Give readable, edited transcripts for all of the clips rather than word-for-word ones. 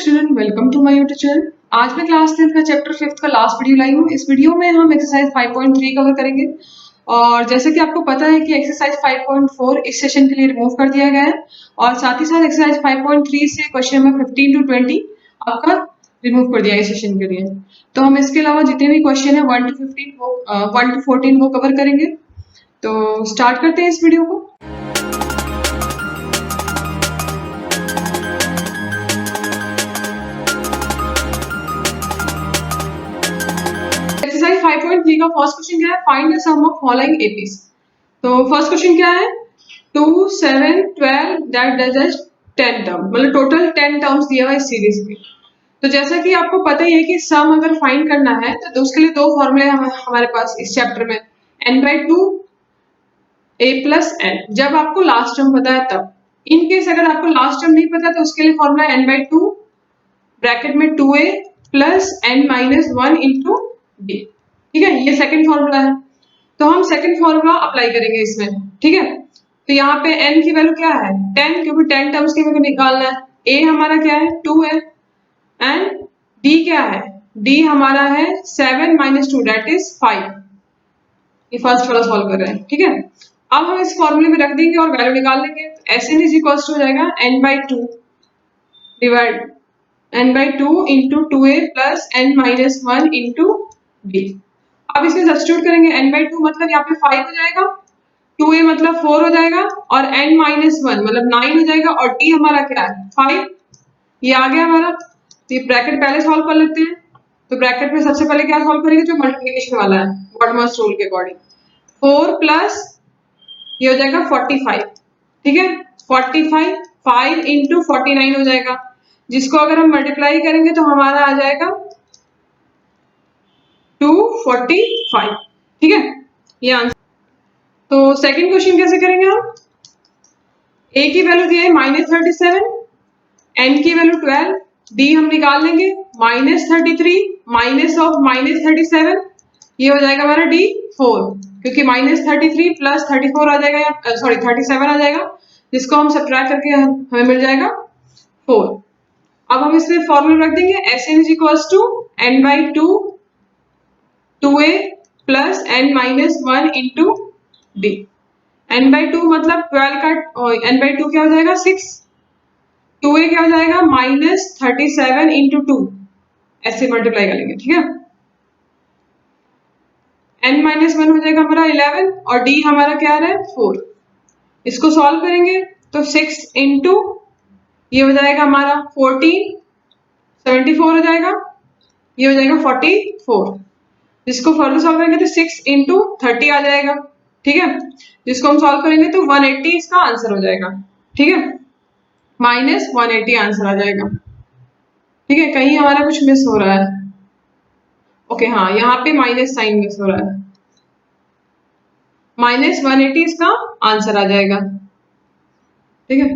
Student, welcome to my YouTube channel. आज मैं class 10 का चैप्टर 5 का लास्ट वीडियो लाई हूँ। इस वीडियो में हम एक्सरसाइज 5.3 कवर करेंगे और जैसे कि आपको पता है कि एक्सरसाइज 5.4 इस सेशन के लिए रिमूव कर दिया गया है और साथ ही साथ एक्सरसाइज 5.3 से क्वेश्चन नंबर 15 टू 20 आपका रिमूव कर दिया है इस सेशन के लिए। तो हम इसके अलावा जितने भी क्वेश्चन है 1 to 14 वो कवर करेंगे। तो स्टार्ट करते हैं इस वीडियो को। एक्सरसाइज 5.3 का फर्स्ट क्वेश्चन क्या है? Find the sum of following APs. तो फर्स्ट क्वेश्चन क्या है? 2, 7, 12 दैट डज 10 टर्म, मतलब टोटल 10 टर्म्स दिया हुआ इस सीरीज में। तो जैसा कि आपको पता ही है कि सम अगर फाइंड करना है तो उसके लिए दो फॉर्मूले हमारे पास इस चैप्टर में, n/2 a + n। जब आपको लास्ट टर्म पता है तब। इन केस अगर आपको लास्ट टर्म नहीं पता तो उसके लिए फॉर्मूला n/2 ब्रैकेट में 2a + n-1 * d। ठीक है, ये सेकंड फॉर्मूला है। तो हम सेकंड फॉर्मूला अप्लाई करेंगे इसमें। ठीक है, तो यहाँ पे n की वैल्यू क्या है? 10, क्योंकि 10 टर्म्स की मेरे को निकालना है। a हमारा क्या है? 2 है। एंड d क्या है? d हमारा है 7 - 2 दैट इज 5। ये फर्स्ट वाला सॉल्व कर रहे हैं। ठीक है, अब हम इस फॉर्मूले में रख देंगे और वैल्यू निकाल लेंगे। तो Sn = हो जाएगा n/2 divide n/2 * 2a + n-1 * d। अब इसमें सब्स्टिट्यूट करेंगे। n/2 मतलब यहाँ पे 5 हो जाएगा, 2a मतलब 4 हो जाएगा और n-1 मतलब 9 हो जाएगा और d हमारा क्या है? 5। ये आ गया हमारा। तो ये ब्रैकेट पहले सॉल्व कर लेते हैं। तो ब्रैकेट में सबसे पहले क्या सॉल्व करेंगे? जो मल्टीप्लिकेशन वाला है बॉडमॉस रूल के अकॉर्डिंग। 4 प्लस ये हो जाएगा 45। ठीक है, 45 5 * 49 हो जाएगा, जिसको अगर हम मल्टीप्लाई करेंगे तो हमारा आ जाएगा 245। ठीक है, ये आंसर। तो सेकंड क्वेश्चन कैसे करेंगे हम? a की वैल्यू दी है -37, n की वैल्यू 12, d हम निकाल लेंगे। -33 -37, ये हो जाएगा हमारा d4, क्योंकि -33 + 34 आ जाएगा, सॉरी 37 आ जाएगा, जिसको हम सब्ट्रैक्ट करके हमें मिल जाएगा 4। अब हम इसमें फॉर्मूला रख देंगे। Sn = n/2 2a + n-1 * d। n/2 मतलब 12 का n/2 क्या हो जाएगा? 6। 2a क्या हो जाएगा? -37 * 2, ऐसे मल्टीप्लाई करेंगे। ठीक है, n-1 हो जाएगा हमारा 11 और d हमारा क्या आ रहा है? 4। इसको सॉल्व करेंगे तो 6 * ये हो जाएगा हमारा 14, 74 हो जाएगा, ये हो जाएगा 44। जिसको फर्दर सॉल्व करेंगे तो 6 * 30 आ जाएगा। ठीक है, जिसको हम सॉल्व करेंगे तो 180 इसका आंसर हो जाएगा। ठीक है, -180 आंसर आ जाएगा। ठीक है, कहीं हमारा कुछ मिस हो रहा है। ओके, हाँ, यहाँ पे माइनस साइन मिस हो रहा है। -180 इसका आंसर आ जाएगा। ठीक है,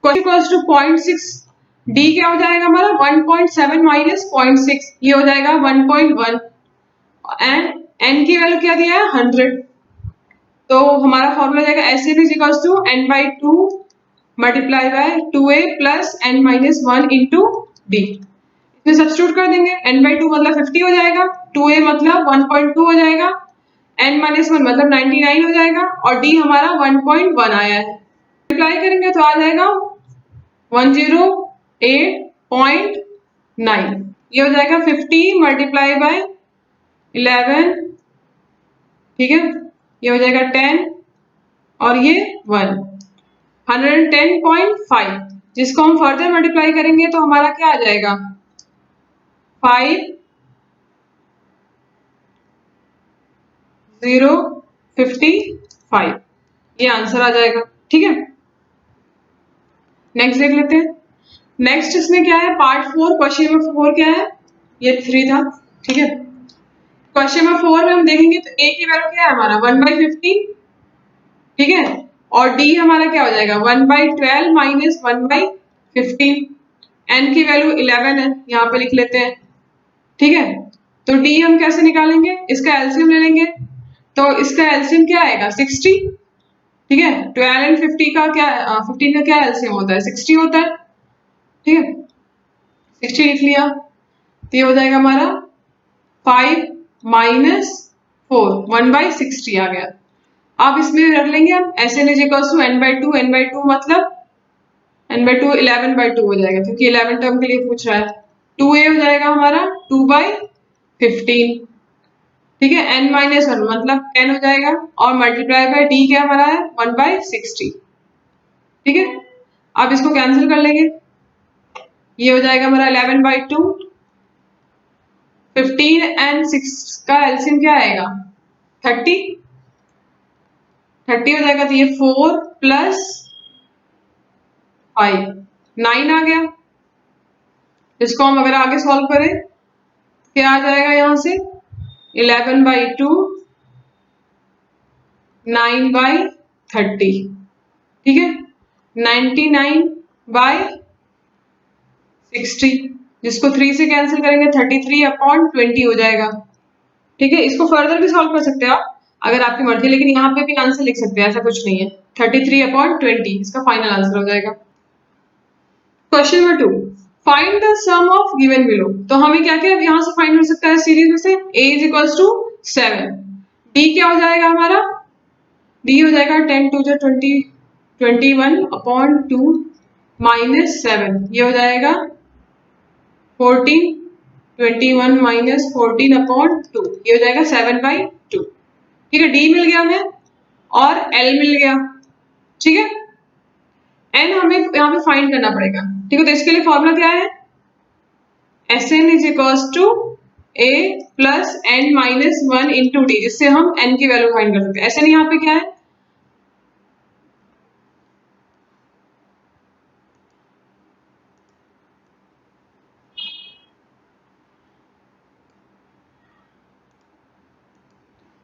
क्वेश्चन = 0.6, d क्या हो जाएगा हमारा? 1.7 - 0.6, ये हो जाएगा 1.1 एंड n की वैल्यू क्या दिया है? 100। तो हमारा फॉर्मूला जाएगा Sn = n/2 × 2a + n-1 * d। इसमें सब्स्टिट्यूट कर देंगे। n/2 मतलब 50 हो जाएगा, 2a मतलब 1.2 हो जाएगा, n-1 मतलब 99 हो जाएगा और d हमारा 1.1 आया है। मल्टीप्लाई करेंगे तो आ जाएगा 108.9। ये हो जाएगा 50 × 11। ठीक है, ये हो जाएगा 10 और ये 1, 110.5। जिसको हम फर्दर मल्टीप्लाई करेंगे तो हमारा क्या आ जाएगा? 5055, ये आंसर आ जाएगा। ठीक है, नेक्स्ट देख लेते हैं। नेक्स्ट इसमें क्या है? पार्ट 4 क्वेश्चन नंबर 4 क्या है? ये 3 था। ठीक है, क्वेश्चन नंबर 4 में हम देखेंगे तो a की वैल्यू क्या है हमारा? 1/50। ठीक है, और d हमारा क्या हो जाएगा? 1/12 - 1/15। n की वैल्यू 11 है, यहाँ पे लिख लेते हैं। ठीक है, तो d हम कैसे निकालेंगे? इसका एलसीएम ले लेंगे। तो इसका एलसीएम क्या आएगा? 60। ठीक है, 12 एंड 50 का क्या 15 का क्या एलसीएम होता है? 60 होता है। ठीक है, 60 लिख लिया, तो ये हो जाएगा हमारा 5 माइनस 4, 1/60 आ गया। अब इसमें रख लेंगे हम Sn is equal to n/2, n/2 मतलब n/2 11/2 हो जाएगा, क्योंकि 11 टर्म के लिए पूछ रहा है। 2a हो जाएगा हमारा 2/15, ठीक है। n-1 मतलब 10 हो जाएगा, और मल्टीप्लाई बाय d क्या हमारा है 1/60, ठीक है। अब इसको कैंसिल कर लेंगे, ये हो जाएगा हमारा 11/2, 15 एंड 6 का एलसीएम क्या आएगा 30, 30 हो जाएगा, तो ये 4 प्लस 5 9 आ गया। इसको हम अगर आगे सॉल्व करें क्या आ जाएगा, यहां से 11/2 9/30, ठीक है। 99/60, जिसको 3 से कैंसिल करेंगे 33/20 हो जाएगा, ठीक है। इसको फर्दर भी सॉल्व कर सकते हैं आप अगर आपकी मर्जी, लेकिन यहाँ पे भी आंसर लिख सकते हैं, ऐसा कुछ नहीं है। 33/20 इसका फाइनल आंसर हो जाएगा। Question number 2, find the sum of given below. तो हमें क्या क्या यहाँ से फाइंड हो सकता है सीरीज में से, a is equals to 7, d क्या हो जाएगा हमारा, d हो जाएगा 10 2 20 21/2 माइनस 7, ये हो जाएगा 14 21 माइनस 14/2, ये हो जाएगा 7/2, ठीक है। d मिल गया हमें और l मिल गया, ठीक है। n हमें यहाँ पे फाइंड करना पड़ेगा, ठीक है। तो इसके लिए फॉर्मूला क्या है, Sn is equals to a plus n-1 into d, जिससे हम n की वैल्यू फाइंड कर सकते हैं। Sn यहाँ पे क्या है,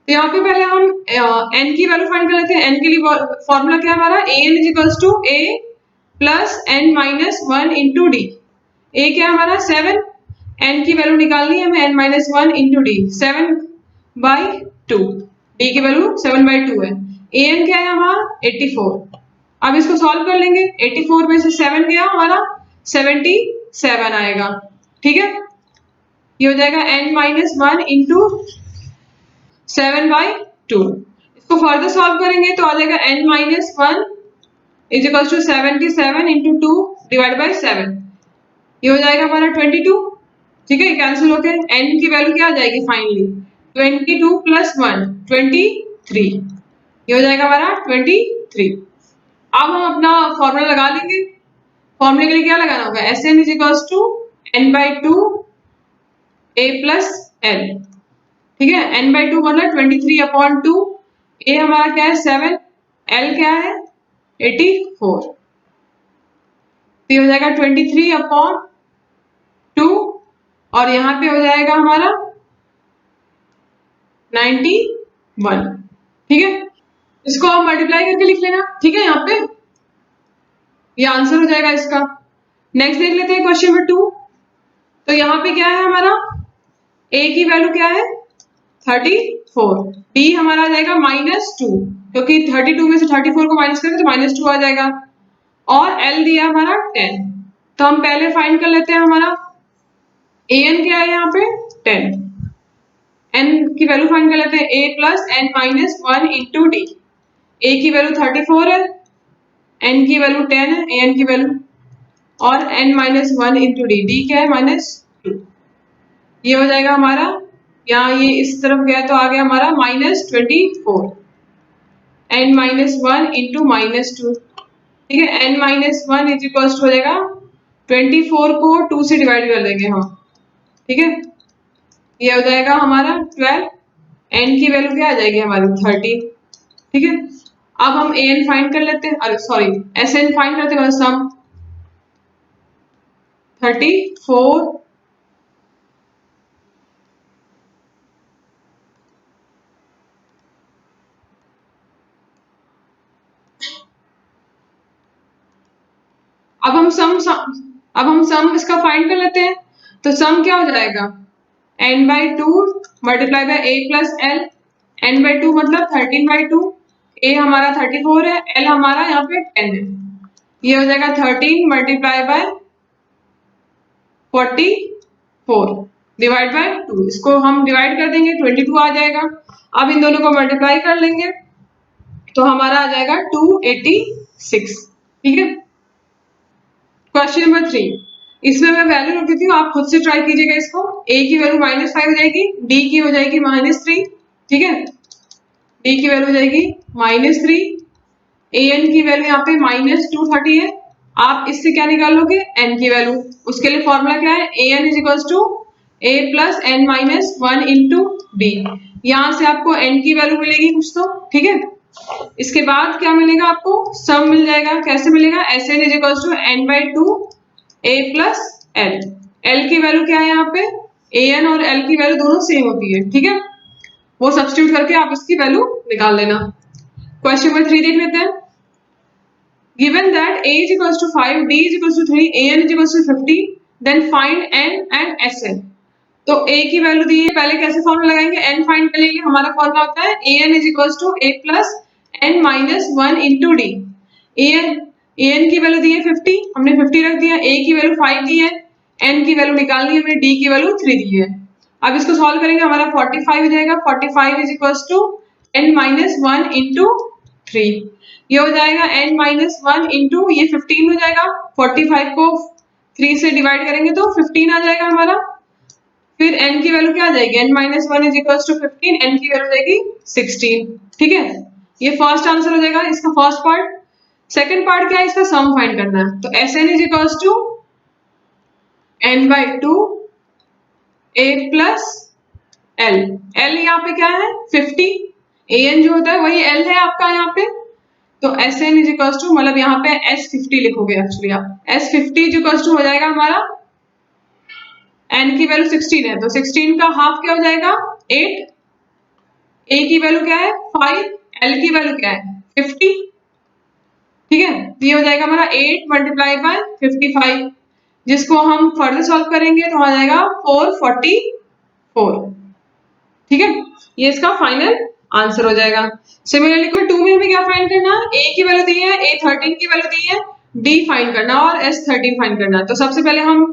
तो यहाँ पे पहले हम n की वैल्यू फाइंड कर लेते हैं। n के लिए फॉर्मूला क्या है हमारा, an is equals to a plus n-1 into d. a क्या है हमारा 7, n की वैल्यू निकालनी है हमें n-1 इंटू डी, 7/2, d की वैल्यू 7/2 है। an क्या है हमारा 84। अब इसको सॉल्व कर लेंगे, 84 में से 7 गया हमारा 77 आएगा, ठीक है। ये हो जाएगा n-1 इंटू 7/2। इसको फर्दर सॉल्व करेंगे तो आ जाएगा n-1 is equal to 77 into 2 divide by 7, ये हो जाएगा हमारा 22, ठीक है। कैंसिल होके n की वैल्यू क्या आ जाएगी फाइनली 22 प्लस 1 23, ये हो जाएगा हमारा 23। अब हम अपना फॉर्मूला लगा लेंगे। फॉर्मूले के लिए क्या लगाना होगा, Sn is equal to n/2 a plus l, ठीक है। n/2 मतलब 23/2, a हमारा क्या है 7, l क्या है 84, तो ये हो जाएगा 23/2 और यहाँ पे हो जाएगा हमारा 91, ठीक है। इसको आप मल्टीप्लाई करके लिख लेना, ठीक है। यहाँ पे ये आंसर हो जाएगा इसका। नेक्स्ट देख लेते हैं क्वेश्चन नंबर 2। तो यहाँ पे क्या है हमारा, a की वैल्यू क्या है 34, b हमारा आ जाएगा -2, क्योंकि 32 में से 34 को माइनस करेंगे तो -2 आ जाएगा, और l दिया हमारा 10। तो हम पहले फाइंड कर लेते हैं हमारा an क्या है यहाँ पे 10, n की वैल्यू फाइंड कर लेते हैं a plus n-1 into d. a की वैल्यू 34 है, n की वैल्यू 10 है, an की वैल्यू, और n-1 इंटू डी, डी क्या है -2, ये हो जाएगा हमारा, यहाँ ये इस तरफ गया तो आ गया हमारा -24, n-1 इंटू -2, ठीक है। n-1 इज इक्वल हो जाएगा 24 को 2 से डिवाइड कर देंगे हम, ठीक है। ये हो जाएगा हमारा 12, n की वैल्यू क्या आ जाएगी हमारी 30, ठीक है। अब हम an फाइंड कर लेते हैं, अरे सॉरी Sn फाइंड करते हैं, सम 34 अब हम सम इसका फाइंड कर लेते हैं। तो सम क्या हो जाएगा n/2 multiply by a plus l, n/2 मतलब 13/2, a हमारा 34 है, l हमारा यहाँ पे 10 है, ये हो जाएगा 13 मल्टीप्लाई बाय 44 डिवाइड बाय 2, इसको हम डिवाइड कर देंगे 22 आ जाएगा। अब इन दोनों को मल्टीप्लाई कर लेंगे तो हमारा आ जाएगा 286। ठीक है। क्वेश्चन नंबर 3, इसमें मैं वैल्यू लिख देती हूँ, आप खुद से ट्राई कीजिएगा इसको। a की वैल्यू -5 हो जाएगी, d की हो जाएगी -3। ठीक है, d की वैल्यू हो जाएगी -3, an की वैल्यू यहाँ पे -230 है। आप इससे क्या निकालोगे, n की वैल्यू। उसके लिए फॉर्मूला क्या है, an is equal to a plus n minus 1 into d. यहाँ से आपको n की वैल्यू मिलेगी कुछ तो। ठीक है, इसके बाद क्या मिलेगा आपको, सम मिल जाएगा। कैसे मिलेगा, Sn is equal to n/2 a plus l। l की वैल्यू क्या है यहाँ पे, an और l की वैल्यू दोनों सेम होती है। ठीक है, वो सब्स्टिट्यूट करके आप इसकी वैल्यू निकाल लेना। क्वेश्चन नंबर 3 देख लेते हैं। Given that a is equals to 5, d is equals to 3, an is equals to 50, then find n and Sn। तो a की वैल्यू दी है, पहले कैसे फॉर्मूला लगाएंगे, n फाइंड कर लेंगे। हमारा फॉर्मूला होता है an is equals to a plus n minus 1 into d। an की वैल्यू दी है 50, हमने 50 रख दिया। a की वैल्यू 5 दी है, n की वैल्यू निकालनी है हमने, d की वैल्यू 3 दी है। अब इसको सॉल्व करेंगे, हमारा 45 हो जाएगा। 45 is equals to n minus 1 into 3, ये हो जाएगा n minus 1 into ये 15 हो जाएगा। 45 को 3 से डिवाइड करेंगे तो 15 आ जाएगा हमारा। फिर n की वैल्यू क्या आ जाएगी, n minus 1 is equals to 15, n की वैल्यू जाएगी 16। ठीक है, ये फर्स्ट आंसर हो जाएगा इसका फर्स्ट पार्ट। सेकंड पार्ट क्या है, इसका सम फाइंड करना है। तो Sn is equals to n/2 a plus l। l यहाँ पे क्या है 50, an जो होता है वही l है आपका यहाँ पे। तो Sn is equals to, मतलब यहाँ पे S50 लिखोगे एक्चुअली आप, S50 is equals to हो जाएगा हमारा, n की वैल्यू 16 है तो 16 का हाफ क्या हो जाएगा 8, a की वैल्यू क्या है 5, l की वैल्यू क्या है 50। ठीक है, तो ये हो जाएगा हमारा 8 मल्टीप्लाई बाय 55, जिसको हम फर्दर सॉल्व करेंगे तो आ जाएगा 444। ठीक है, ये इसका फाइनल आंसर हो जाएगा। सिमिलरली कोई 2 में हमें क्या फाइंड करना, a की वैल्यू दी है, a13 की वैल्यू दी है, d फाइंड करना और s13 फाइंड करना। तो सबसे पहले हम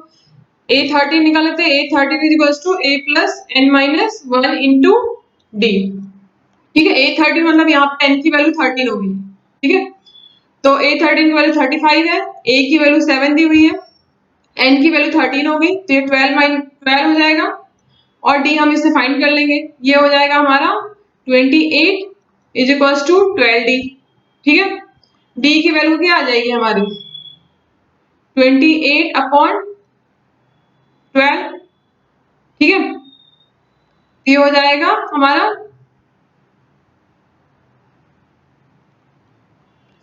a13 निकाल लेते हैं। a13 is equals to a plus n minus 1 into d। ठीक है, a13 मतलब यहाँ पे n की वैल्यू 13 होगी। ठीक है, तो a13 की वैल्यू 35 है, a की वैल्यू 7 दी हुई है, n की वैल्यू 13 हो गई, तो ये 12 हो जाएगा और d हम इससे फाइंड कर लेंगे। ये हो जाएगा हमारा 28 इज इक्वल्स टू 12d। ठीक है, d की वैल्यू क्या आ जाएगी हमारी 28 अपॉन 12। ठीक है, ये हो जाएगा हमारा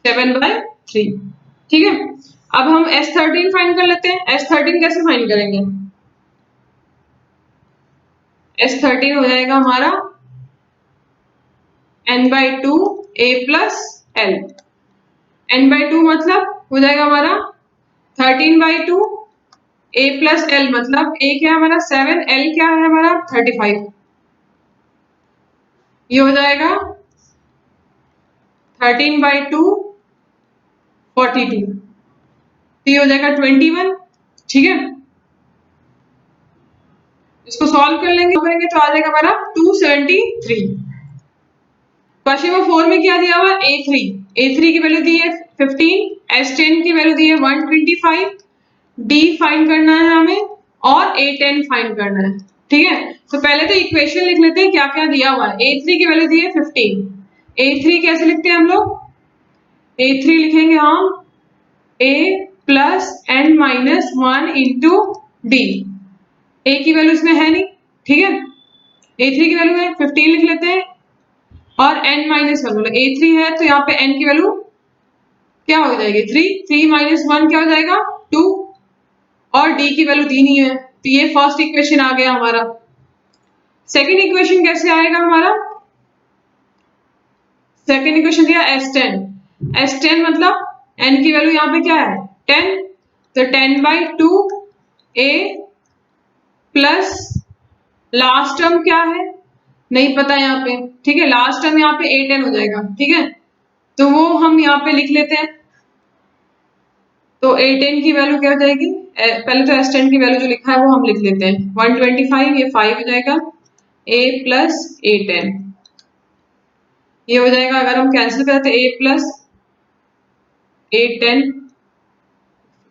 7/3। ठीक है, अब हम S13 फाइंड कर लेते हैं। S13 कैसे फाइंड करेंगे, S13 हो जाएगा हमारा n/2 a plus l। n/2 मतलब हो जाएगा हमारा 13/2, a प्लस l मतलब a क्या है हमारा 7, l क्या है हमारा 35। ये हो जाएगा 13/2 42, तो ये हो जाएगा 21। ठीक है, इसको सॉल्व कर लेंगे तो आ जाएगा हमारा 273। क्वेश्चन नंबर 4 में क्या दिया हुआ है, a3 की वैल्यू दी है 15, S10 की वैल्यू दी है 125, d फाइंड करना है हमें और a10 फाइंड करना है। ठीक है, तो पहले तो इक्वेशन लिख लेते हैं क्या क्या दिया हुआ है। a3 की वैल्यू दी है 15, a3 कैसे लिखते हैं हम लोग, a3 लिखेंगे हम a plus n minus 1 into d. a की वैल्यू इसमें है नहीं। ठीक है, a3 की वैल्यू है 15 लिख लेते हैं और n माइनस 1, मतलब a3 है तो यहाँ पे n की वैल्यू क्या हो जाएगी 3 माइनस 1 क्या हो जाएगा 2 और d की वैल्यू दी नहीं है, तो ये फर्स्ट इक्वेशन आ गया हमारा। सेकंड इक्वेशन कैसे आएगा हमारा, सेकंड इक्वेशन दिया S10 मतलब n की वैल्यू यहाँ पे क्या है 10, तो 10/2 a प्लस लास्ट टर्म क्या है नहीं पता यहाँ पे। ठीक है, लास्ट टर्म यहाँ पे a10 हो जाएगा। ठीक है, तो वो हम यहाँ पे लिख लेते हैं। तो a10 की वैल्यू क्या हो जाएगी पहले तो S10 की वैल्यू जो लिखा है वो हम लिख लेते हैं 125, ये 5 हो जाएगा, a प्लस A10 ये हो जाएगा। अगर हम कैंसिल करते a प्लस A10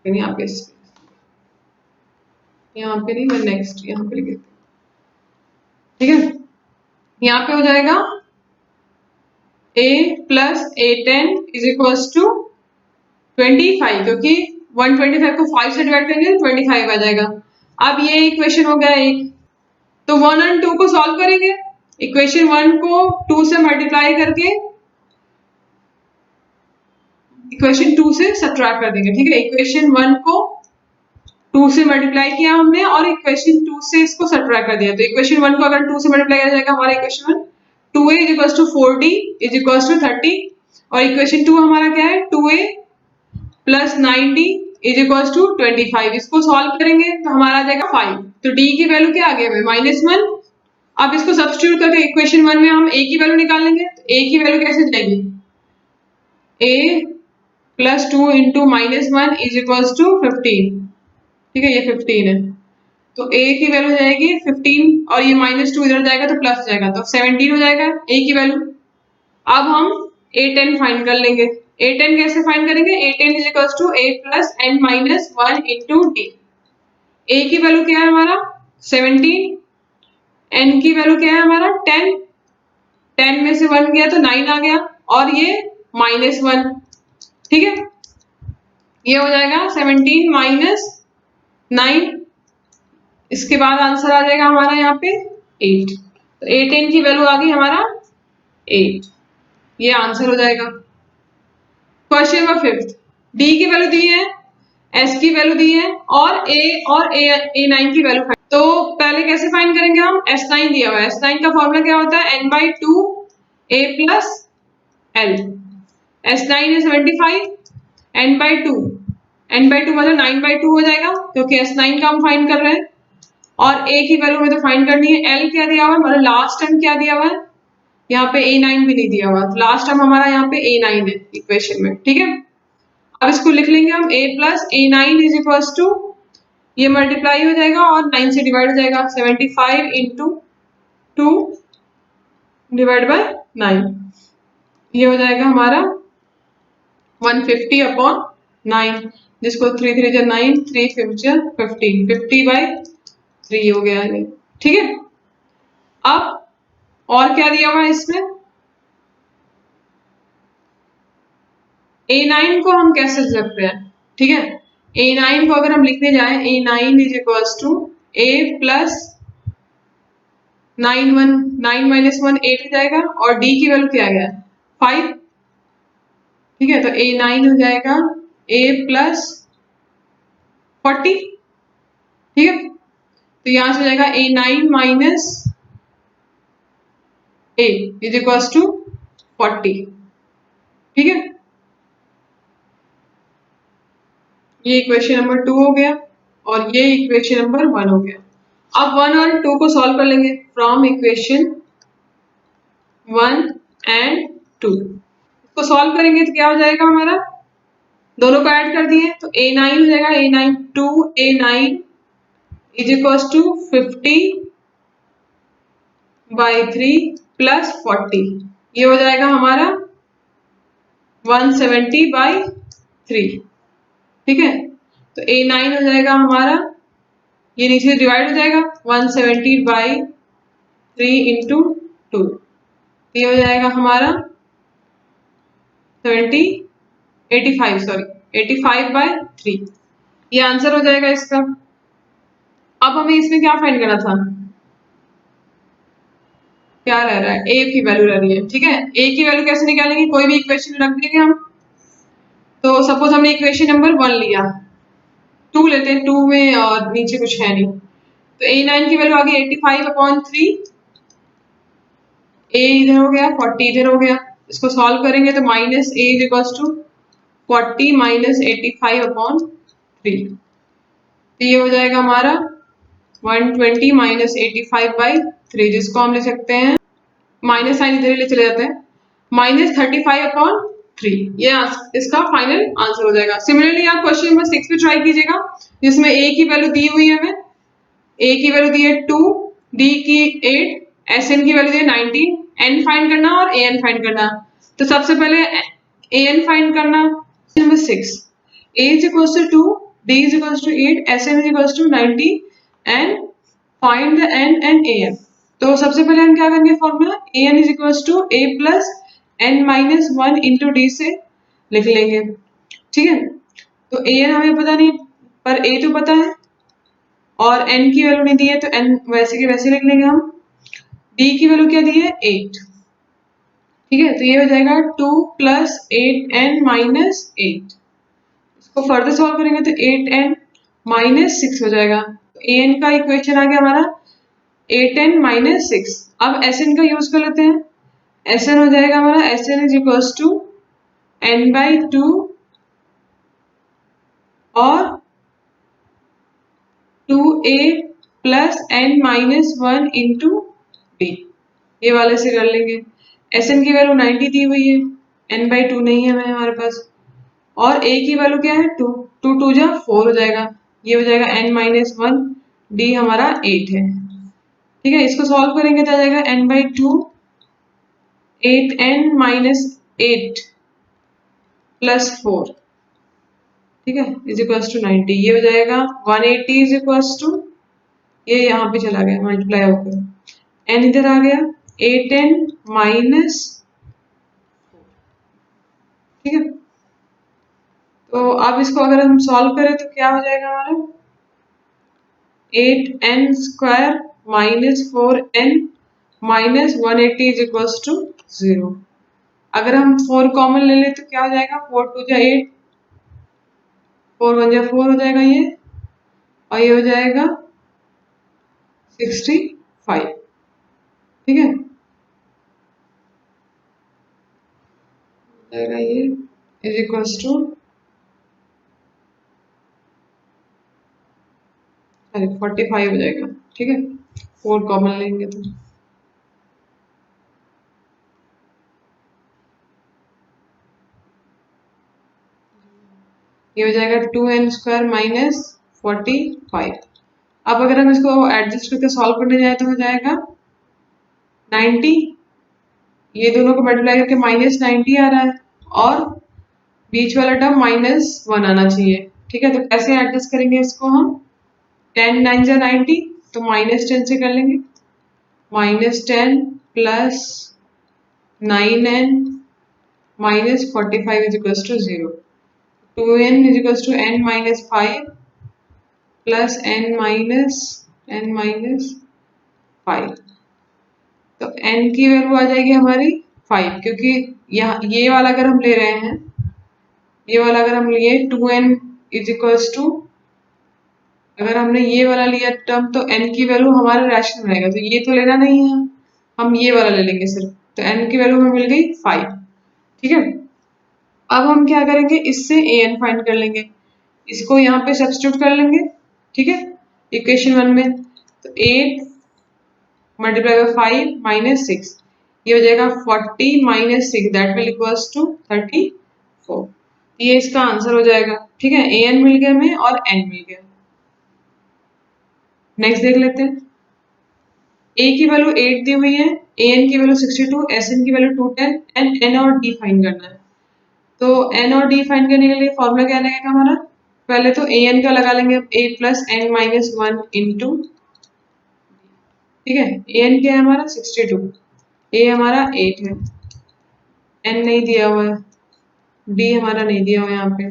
यहाँ पे नहीं, मैं नेक्स्ट यहाँ पे लिख देती हूँ, ठीक है। यहाँ पे हो जाएगा a plus A10 is equals to 25, क्योंकि 125 को 5 से डिवाइड करेंगे तो 25 आ जाएगा। अब ये इक्वेशन हो गया एक, तो 1 और 2 को सॉल्व करेंगे। इक्वेशन 1 को 2 से मल्टीप्लाई करके इक्वेशन 2 से सब्ट्रैक्ट कर देंगे, ठीक है। इक्वेशन 1 को 2 से मल्टीप्लाई किया हमने और इक्वेशन 2 से इसको सब्ट्रैक्ट कर दिया, तो इक्वेशन 1 को अगर 2 से मल्टीप्लाई किया जाएगा हमारा equation 1 2a is equals to 4d is equals to 30, और इक्वेशन 2 हमारा क्या है 2a plus 9d is equals to 25। इसको सॉल्व करेंगे तो हमारा आ जाएगा 5, तो d की वैल्यू क्या आ गया -1। अब इसको सब्स्टिट्यूट करके इक्वेशन 1 में हम a की वैल्यू निकाल लेंगे, तो a की वैल्यू कैसे जाएगी, a plus 2 into -1 is equals to 15, ठीक है, ये 15 है, तो a की वैल्यू जाएगी 15 और ये -2 इधर जाएगा तो प्लस जाएगा, तो 17 हो जाएगा a की वैल्यू। अब हम A10 फाइंड कर लेंगे। A10 कैसे फाइंड करेंगे, A10 is equals to a plus n minus 1 into d. a की वैल्यू क्या है हमारा 17, n की वैल्यू क्या है हमारा 10, 10 में से 1 गया तो 9 आ गया, और ये -1, ठीक है, ये हो जाएगा 17 माइनस 9, इसके बाद आंसर आ जाएगा हमारा यहाँ पे 8, तो A10 की वैल्यू आ गई हमारा 8, ये आंसर हो जाएगा। क्वेश्चन नंबर 5, डी की वैल्यू दी है, एस की वैल्यू दी है और A9 की वैल्यू, तो पहले कैसे फाइंड करेंगे हम, S9 दिया हुआ है, S9 का फॉर्मूला क्या होता है n/2 a plus l, S9 है 75, n/2 मतलब 9/2 हो जाएगा, क्योंकि S9 का हम फाइंड कर रहे हैं, और a की वैल्यू में तो फाइंड करनी है। l क्या दिया हुआ है, मतलब लास्ट टर्म क्या दिया हुआ है, यहाँ पे A9 भी नहीं दिया हुआ, तो लास्ट टर्म हमारा यहाँ पे A9 है इक्वेशन में, ठीक है। अब इसको लिख लेंगे हम a plus A9 is equals to, ये मल्टीप्लाई हो जाएगा और 9 से डिवाइड हो जाएगा, 75 इंटू 2 डिवाइड बाय 9, ये हो जाएगा हमारा 150 अपॉन 9, जिसको 3 3 जा 9, 3 5 जा 50, 50/3 हो गया है, ठीक है। अब और क्या दिया हुआ है इसमें, A9 को हम कैसे लिख सकते हैं, ठीक है, A9 को अगर हम लिखने जाए A9 is equals to a plus 9 minus 1 8 हो जाएगा, और d की वैल्यू क्या है 5, ठीक है, तो A9 हो जाएगा a प्लस 40, ठीक है, तो यहां से हो जाएगा A9 minus a is equals to 40, ठीक है, ये इक्वेशन नंबर 2 हो गया और ये इक्वेशन नंबर 1 हो गया। अब 1 और 2 को सॉल्व कर लेंगे फ्रॉम इक्वेशन 1 एंड 2, इसको सॉल्व करेंगे तो क्या हो जाएगा हमारा, दोनों को ऐड कर दिए तो A9 हो जाएगा, A9 2A9 is equals to 50/3 plus 40, ये हो जाएगा हमारा 170/3, ठीक है, तो A9 हो जाएगा हमारा, ये नीचे डिवाइड हो जाएगा 170/3 इंटू 2, ये हो जाएगा हमारा 85/3, ये आंसर हो जाएगा इसका। अब हमें इसमें क्या फाइंड करना था, क्या रह रहा है, a की वैल्यू रह रही है, ठीक है, a की वैल्यू कैसे निकालेंगे, कोई भी इक्वेशन रख देंगे हम, तो सपोज हमने इक्वेशन नंबर 1 लिया, 2 लेते हैं, 2 में और नीचे कुछ है नहीं, तो A9 की वैल्यू आ गई 85/3, a इधर हो गया 40 इधर हो गया, इसको सॉल्व करेंगे तो minus a is equals to 40 minus 85/3, तो ये हो जाएगा हमारा 120 माइनस 85/3, जिसको हम ले सकते हैं, माइनस साइन इधर ले चले जाते हैं, -35/3 3। ये इसका फाइनल आंसर हो जाएगा। सिमिलरली आप क्वेश्चन नंबर 6 पे ट्राई कीजिएगा, जिसमें ए की वैल्यू दी हुई है हमें। ए की वैल्यू दी है 2, डी की 8, एस एन की वैल्यू दी है 19, एन फाइंड करना और ए एन फाइंड करना। तो सबसे पहले ए एन फाइंड करना। Number 6, a is equals to 2, d is equals to 8, s n is equals to 90 and find the n and a n. तो सबसे पहले हम क्या करेंगे, formula a n is equals to a plus n minus 1 into d से लिख लेंगे। ठीक है, तो ए एन हमें पता नहीं, पर ए तो पता है और n की वैल्यू नहीं दी है, तो n वैसे के वैसे लिख लेंगे हम। d की वैल्यू क्या दी है, 8। ठीक है, तो ये हो जाएगा 2 प्लस 8n माइनस 8। इसको फर्दर सॉल्व करेंगे तो 8n माइनस 6 हो जाएगा। तो an का इक्वेशन आ गया हमारा 8n माइनस 6। अब sn का यूज कर लेते हैं। sn हो जाएगा हमारा sn is equals to n by 2 और 2a plus n minus 1 into D. ये वाले से कर लेंगे। Sn की वैल्यू 90 दी हुई है, n बाई 2 नहीं है हमारे पास, और a की वैल्यू क्या है 2, 2 2 जा 4 हो जाएगा। ये हो जाएगा n माइनस 1, डी हमारा 8 है। ठीक है, इसको सॉल्व करेंगे तो आ जाएगा n by 2, 8n minus 8 plus 4। ठीक है, इज इक्वल्स टू 90। ये हो जाएगा 180 इज इक्वल्स टू, ये यहाँ पे चला गया मल्टीप्लाई होकर, n इधर आ गया 8n माइनस। ठीक है, तो अब इसको अगर हम सॉल्व करें तो क्या हो जाएगा हमारा 8n square minus 4n minus 180 is equals to 0। अगर हम 4 कॉमन ले लें तो क्या हो जाएगा, 4 2 जा 8, 4 1 जा 4 हो जाएगा ये, और ये हो जाएगा 65। ठीक है, जाएगा ये इज इक्वल्स टू, सॉरी 45 हो जाएगा। ठीक है, 4 कॉमन लेंगे तो ये हो जाएगा 2n स्क्वायर माइनस 45। अब अगर हम इसको एडजस्ट करके सॉल्व करने जाए तो हो जाएगा 90, ये दोनों को मल्टीप्लाई करके माइनस 90 आ रहा है, और बीच वाला टर्म माइनस 1 आना चाहिए। ठीक है, तो कैसे एडजस्ट करेंगे इसको हम, 10 9 जा 90, तो माइनस 10 से कर लेंगे। Minus 10 plus 9n minus 45 is equals to 0। 2n is equals to n minus 5 plus n minus 5। तो n की वैल्यू आ जाएगी हमारी 5, क्योंकि यहाँ ये वाला अगर हम ले रहे हैं, ये वाला अगर हम लिए 2n इज इक्वल्स टू, अगर हमने ये वाला लिया टर्म तो n की वैल्यू हमारा रैशनल रहेगा, तो ये तो लेना नहीं है, हम ये वाला ले लेंगे सिर्फ। तो n की वैल्यू हमें मिल गई 5। ठीक है, अब हम क्या करेंगे, इससे an फाइंड कर लेंगे, इसको यहाँ पे सब्स्टिट्यूट कर लेंगे। ठीक है, इक्वेशन 1 में, तो 8 मल्टीप्लाई बाय 5 माइनस 6, ये हो जाएगा 40 minus 6, that will equals to 34। ये इसका आंसर हो जाएगा। ठीक है, an मिल गया हमें और n मिल गया। नेक्स्ट देख लेते हैं। a की वैल्यू 8 दी हुई है, an की वैल्यू 62, sn की वैल्यू 210 एंड n और d फाइंड करना है। तो n और d फाइंड करने के लिए फॉर्मूला क्या लगेगा हमारा, पहले तो an का लगा लेंगे, a plus n minus 1 into. ठीक है, an क्या है हमारा 62, a हमारा 8 है, n नहीं दिया हुआ है, d हमारा नहीं दिया हुआ है यहाँ पे।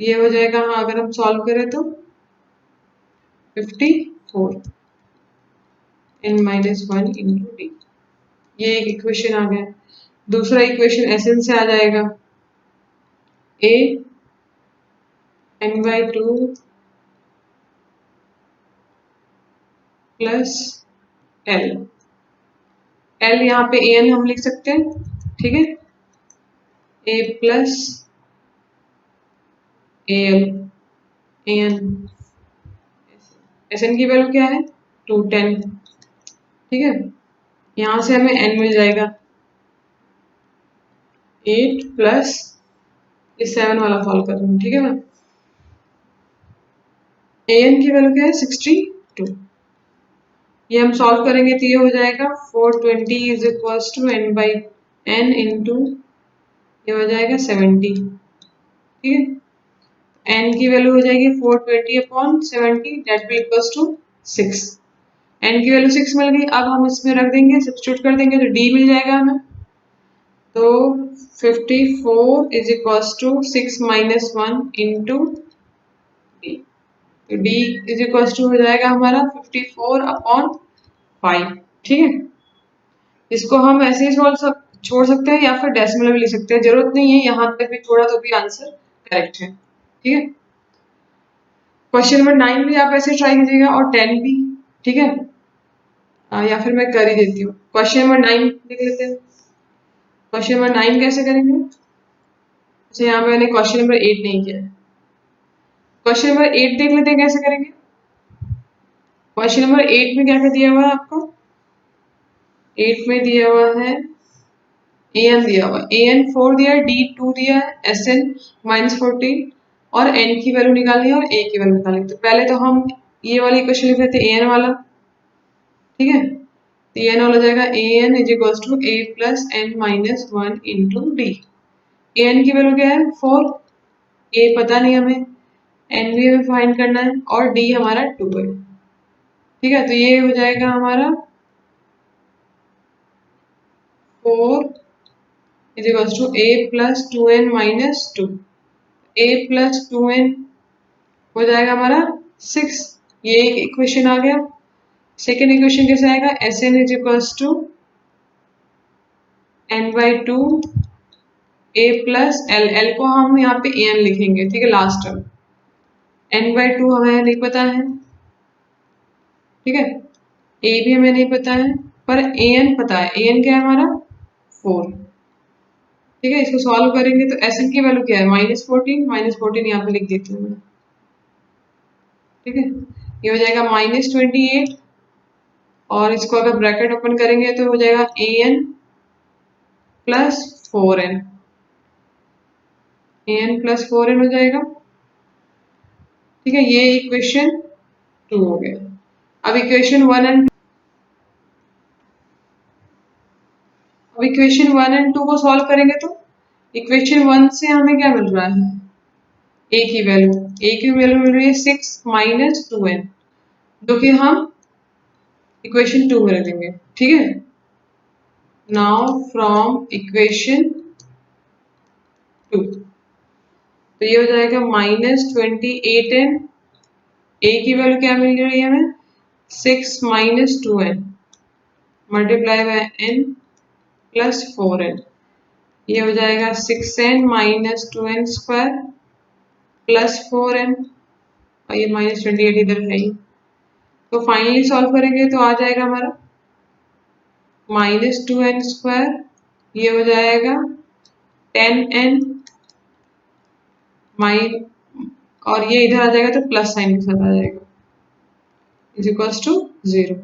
ये हो जाएगा, हाँ अगर हम सॉल्व करें तो 54 n माइनस 1 इंटू डी। ये एक इक्वेशन आ गया। दूसरा इक्वेशन एसएन से आ जाएगा, a n by 2 plus l, l यहाँ पे an हम लिख सकते हैं। ठीक है, a plus al, an, s n की वैल्यू क्या है 210। ठीक है, यहाँ से हमें n मिल जाएगा, 8 प्लस ये 7 वाला सॉल्व कर रही हूँ, ठीक है ना। an की वैल्यू क्या है 62, ये हम सॉल्व करेंगे तो ये हो जाएगा 420 is equals to n by n into ये हो जाएगा 70, ठीक है। n की वैल्यू हो जाएगी 420 upon 70 that will equals to 6। n की वैल्यू 6 मिल गई, अब हम इसमें रख देंगे, सब्स्टिट्यूट कर देंगे तो d मिल जाएगा हमें। तो 54 is equals to 6 minus 1 into d, तो d इज इक्वल्स टू हो जाएगा हमारा 54 अपॉन 5, ठीक है। इसको हम ऐसे ही छोड़ सकते हैं या फिर डेसिमल में लिख सकते हैं, जरूरत नहीं है यहाँ तक भी छोड़ा तो भी आंसर करेक्ट है, ठीक है। क्वेश्चन नंबर 9 भी आप ऐसे ट्राई कीजिएगा और 10 भी, ठीक है। या फिर मैं कर ही देती हूँ, क्वेश्चन नंबर 9 लिख लेते हैं। क्वेश्चन नंबर 9 कैसे करेंगे, अच्छा यहाँ पे मैंने क्वेश्चन नंबर 8 नहीं किया है। क्वेश्चन नंबर 8 देख लेते हैं कैसे करेंगे। क्वेश्चन नंबर 8 में क्या क्या दिया हुआ है आपको, 8 में दिया हुआ है an दिया हुआ है, an 4 दिया है, d 2 दिया है, sn -14 और n की वैल्यू निकालनी है और a की वैल्यू निकालनी है। तो पहले तो हम ये वाली इक्वेशन लिख लेते हैं an वाला, ठीक है। तो an वाला हो जाएगा an is equals to a plus n minus 1 into d. an की वैल्यू क्या है 4, a पता नहीं हमें, n भी हमें फाइंड करना है और d हमारा 2 है, ठीक है। तो ये हो जाएगा हमारा 4 is equals to a plus 2n minus 2, a plus 2n हो जाएगा हमारा 6, ये एक इक्वेशन आ गया। सेकेंड इक्वेशन कैसे आएगा, s n is equals to n by 2 a plus l, l को हम यहाँ पे ए एन लिखेंगे, ठीक है, लास्ट टर्म। एन बाई 2 हमें नहीं पता है, ठीक है, ए भी हमें नहीं पता है, पर ए एन पता है। ए एन क्या है हमारा 4, ठीक है। इसको सॉल्व करेंगे तो एस एन की वैल्यू क्या है -14, -14 यहाँ पे लिख देती हूँ मैं, ठीक है। ये हो जाएगा -28 और इसको अगर ब्रैकेट ओपन करेंगे तो हो जाएगा a n plus 4n, an plus 4n हो जाएगा, ठीक है। ये इक्वेशन 2 हो गया। अब इक्वेशन 1 एंड अब इक्वेशन 1 एंड 2 को सॉल्व करेंगे तो इक्वेशन 1 से हमें क्या मिल रहा है, a की वैल्यू मिल रही है 6 माइनस 2n, जो कि हम इक्वेशन 2 में रख देंगे, ठीक है। नाउ फ्रॉम इक्वेशन 2 तो ये हो जाएगा -28n, a की वैल्यू क्या मिल रही है हमें 6 minus 2n multiply by n plus 4n, ये हो जाएगा 6n minus 2n square plus 4n और ये -28 इधर है ही। तो फाइनली सॉल्व करेंगे तो आ जाएगा हमारा -2n स्क्वायर, ये हो जाएगा 10n माइन और ये इधर आ जाएगा तो प्लस साइन के साथ आ जाएगा इज इक्वल्स टू 0।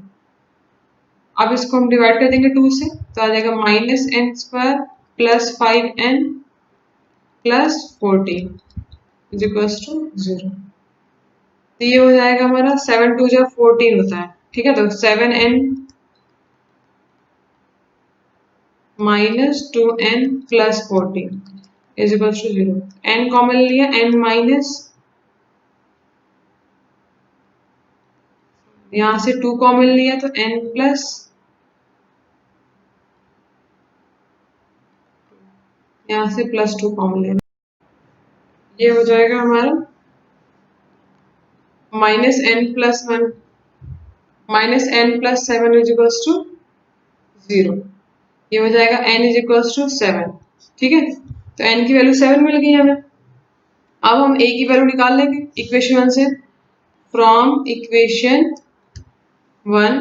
अब इसको हम डिवाइड कर देंगे 2 से तो आ जाएगा -n square plus 5n plus 14 is equals to 0। तो ये हो जाएगा हमारा 7 2 जब 14 होता है, ठीक है। तो 7n minus 2n plus 14 is equals to 0। n common लिया, n माइनस, यहाँ से 2 कॉमन लिया तो n प्लस, यहाँ से प्लस 2 कॉमन लिया, ये हो जाएगा हमारा -n plus 1 -n plus 7 is equals to 0। ये हो जाएगा n इज इक्वल्स टू 7, ठीक है। तो n की वैल्यू 7 मिल गई हमें। अब हम a की वैल्यू निकाल लेंगे इक्वेशन 1 से। From equation 1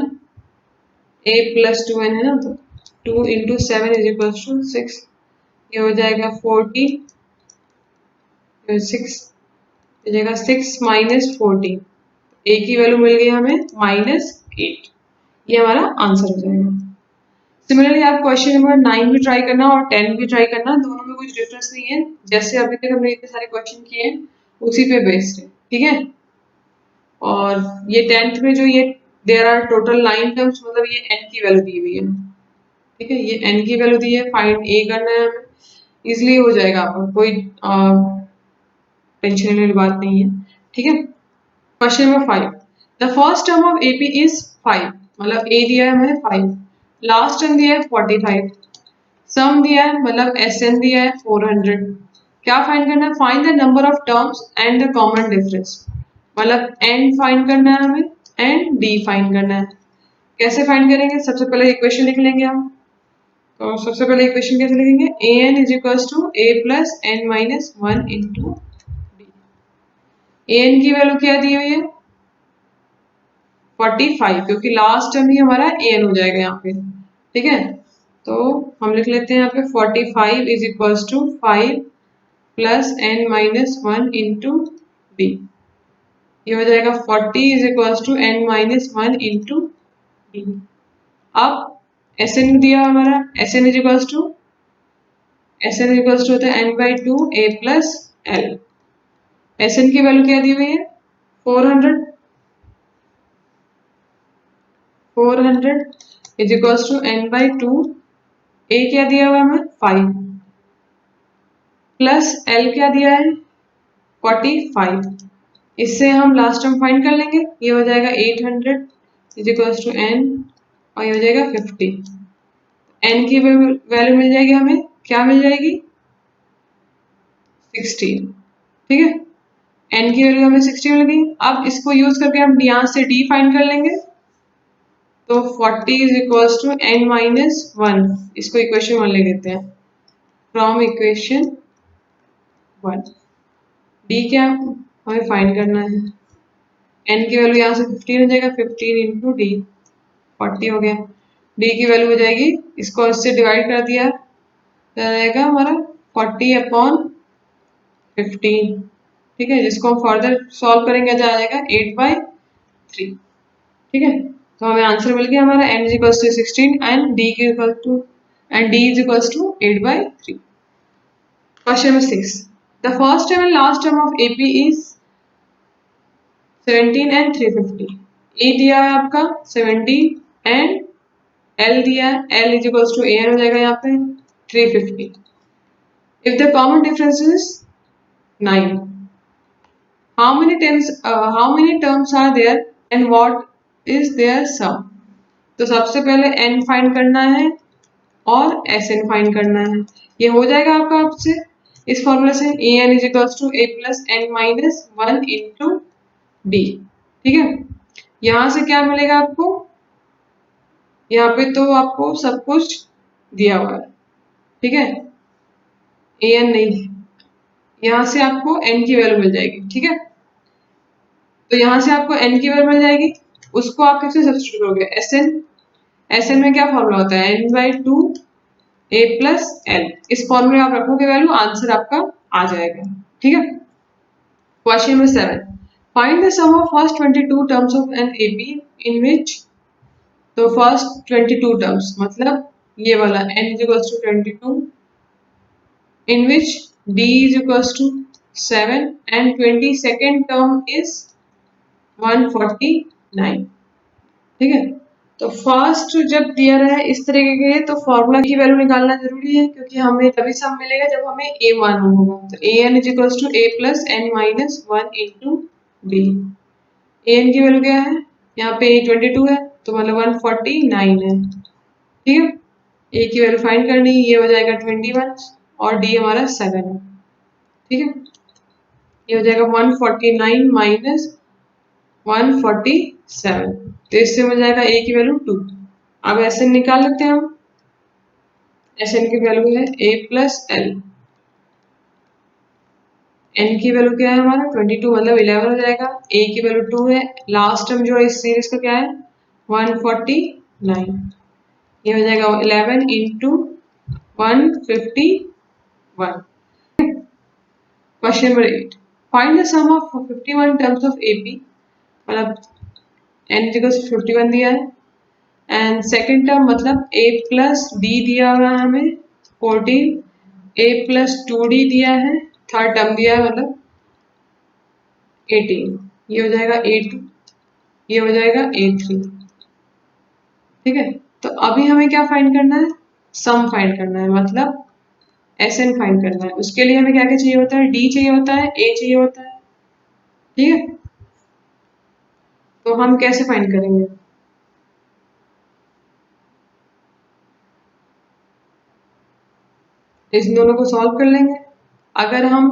a plus 2n है ना, तो 2 इंटू 7 इज इक्वल्स टू 6, ये हो जाएगा 40, 6 हो जाएगा 6 माइनस 40, a की वैल्यू मिल गई हमें -8, ये हमारा आंसर हो जाएगा। सिमिलरली आप क्वेश्चन नंबर 9 भी ट्राई करना और 10 भी ट्राई करना, दोनों में कुछ डिफरेंस नहीं है, जैसे अभी तक हमने इतने सारे क्वेश्चन किए हैं उसी पे बेस्ड है, ठीक है। और ये 10th में जो ये देयर आर टोटल 9 टर्म्स, मतलब ये n की वैल्यू दी हुई है, ठीक है, ये n की वैल्यू दी है, फाइंड a करना है हमें, इजिली हो जाएगा, आपको कोई टेंशन लेने वाली बात नहीं है, ठीक है। Question number 5, the first term of AP is 5, मतलब a दिया है हमें 5, लास्ट टर्म दिया है 45, सम दिया है मतलब SN दिया है 400, क्या फाइंड करना है, find the number of terms and the common difference, मतलब n फाइंड करना है हमें एंड d फाइंड करना है। कैसे फाइंड करेंगे, सबसे पहले इक्वेशन लिख लेंगे हम, तो सबसे पहले इक्वेशन कैसे लिखेंगे, an is equal to a plus n minus 1 into d. an की वैल्यू क्या दी हुई है 45, क्योंकि लास्ट टर्म ही हमारा an हो जाएगा यहाँ पे, ठीक है। तो हम लिख लेते हैं यहाँ पे 45 is equal to 5 plus n minus 1 into D, ये हो जाएगा 40 is equal to n minus 1 into d. अब Sn दिया हमारा, Sn इज इक्वल टू होता है n by 2 a plus l। Sn की वैल्यू क्या दी हुई है 400, 400 is equal to n by 2, a क्या दिया हुआ है हमें 5 प्लस l क्या दिया है 45, इससे हम लास्ट टर्म फाइंड कर लेंगे, ये हो जाएगा 800 इज इक्वल टू n और ये हो जाएगा 50, n की वैल्यू मिल जाएगी हमें, क्या मिल जाएगी 16, ठीक है, n की वैल्यू हमें 16 मिल गई। अब इसको यूज करके हम यहाँ से d फाइंड कर लेंगे, तो 40 is equal to n minus 1, इसको इक्वेशन 1 ले लेते हैं, फ्रॉम इक्वेशन 1 d क्या हमें फाइंड करना है, n की वैल्यू यहाँ से 15 हो जाएगा, 15 इंटू डी, 40 हो गया, d की वैल्यू हो जाएगी, इसको इससे डिवाइड कर दिया तो जाएगा हमारा 40 अपॉन 15, ठीक है, जिसको हम फर्दर सॉल्व करेंगे तो आ जाएगा 8/3, ठीक है। तो हमें आंसर मिल गया हमारा n is equal to 16 and d is equal to 8/3। Question number 6, the first term and last term of AP is 17 and 350, a दिया है आपका 17 एंड l दिया है, l is equal to an हो जाएगा यहाँ पे 350, if the common difference is 9, how many terms are there and what is their sum। तो सबसे पहले n फाइंड करना है और Sn फाइंड करना है, ये हो जाएगा आपका आपसे इस फॉर्मूले से, an is equal to a plus n minus 1 into d, ठीक है। यहाँ से क्या मिलेगा आपको, यहाँ पे तो आपको सब कुछ दिया हुआ है, ठीक है, an नहीं, यहाँ से आपको n की वैल्यू मिल जाएगी, ठीक है। तो यहाँ से आपको n की वैल्यू मिल जाएगी, उसको आप कैसे सब्स्टिट्यूट करोगे, Sn में क्या फॉर्मूला होता है n by 2 a plus l, इस फॉर्मूले आप रखोगे वैल्यू, आंसर आपका आ जाएगा, ठीक है। Question number 7, find the sum of first 22 terms of an AP in which, तो फर्स्ट 22 टर्म्स मतलब ये वाला n is equal to 22, in which d is equals to 7 and 22nd term is 149, ठीक है। तो फर्स्ट जब दिया रहा है इस तरीके के, तो फॉर्मूला की वैल्यू निकालना जरूरी है, क्योंकि हमें तभी सम मिलेगा जब हमें a मालूम होगा, तो an is equal to a plus n minus 1 into d, an की वैल्यू क्या है यहाँ पे 22 है, तो मतलब 149 है, ठीक है। a की वैल्यू फाइंड करनी, ये हो जाएगा 21 और d हमारा 7 है, ठीक है, ये हो जाएगा 149 माइनस 147, तो इससे मिल जाएगा a की वैल्यू 2। अब Sn निकाल लेते हैं हम, Sn की वैल्यू है a प्लस l, n की वैल्यू क्या है हमारा 22 मतलब 11 हो जाएगा, a की वैल्यू 2 है, लास्ट टर्म जो है इस सीरीज का क्या है 149, ये हो जाएगा 11 into 151। Question number 8, find the sum of 51 terms of AP, मतलब n इज इक्वल टू 51 दिया है, एंड सेकेंड टर्म मतलब a प्लस डी दिया हुआ है हमें 14, a प्लस 2d दिया है, थर्ड टर्म दिया है मतलब 18, ये हो जाएगा a2, ये हो जाएगा a3। ठीक है, तो अभी हमें क्या फाइंड करना है, सम फाइंड करना है, मतलब Sn फाइंड करना है। उसके लिए हमें क्या क्या चाहिए होता है, d चाहिए होता है, a चाहिए होता है। ठीक है, तो हम कैसे फाइंड करेंगे, इस दोनों को सॉल्व कर लेंगे। अगर हम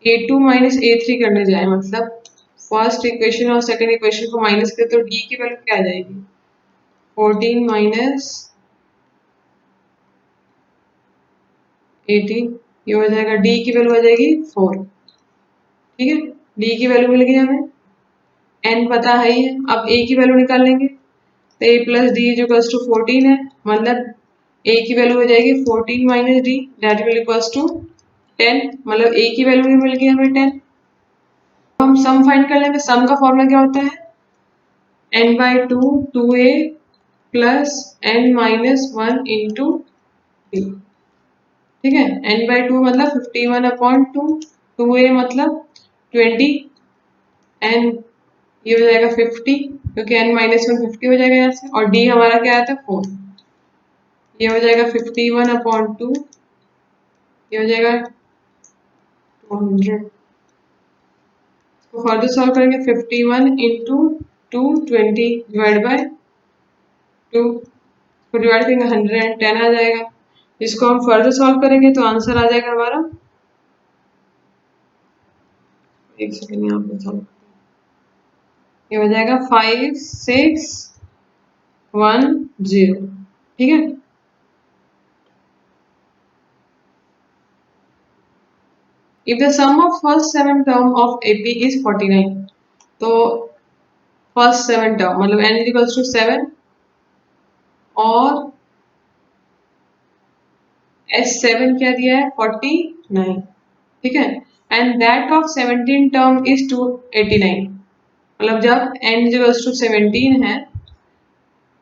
a2 माइनस a3 करने जाए, मतलब फर्स्ट इक्वेशन और सेकंड इक्वेशन को माइनस करें तो d की वैल्यू क्या आ जाएगी, 14 माइनस 18, ये हो जाएगा d की वैल्यू आ जाएगी 4। ठीक है, d की वैल्यू मिल गई हमें, n पता है ही है। अब a की वैल्यू निकाल लेंगे, तो a plus d equals to 14 है, मतलब a की वैल्यू हो जाएगी 14 minus d that will equals to 10, मतलब a की वैल्यू भी मिल गई हमें 10। हम सम फाइंड कर लेंगे, सम का फॉर्मूला क्या होता है, n by two 2a plus n minus 1 into d. ठीक है, n बाई टू मतलब 51 अपॉन 2, 2a मतलब 20, n ये हो जाएगा 50 क्योंकि n माइनस 1 50 हो जाएगा यहाँ से, और d हमारा क्या आया था 4, ये हो जाएगा 51 अपॉन 2, ये हो जाएगा 200। तो फर्दर सॉल्व करेंगे, 51 इंटू 220 डिवाइड बाय 2, तो डिवाइड करेंगे 110 आ जाएगा। इसको हम फर्दर सॉल्व करेंगे तो आंसर आ जाएगा हमारा, एक सेकेंड यहाँ पे सॉल्व, ये हो जाएगा 5610। ठीक है, if the sum of first 7 term of AP is 49, तो फर्स्ट 7 टर्म मतलब n इक्वल्स टू 7 और S7 क्या दिया है 49। ठीक है, and that of 17 term is 289, मतलब जब n इक्वल्स टू 17 है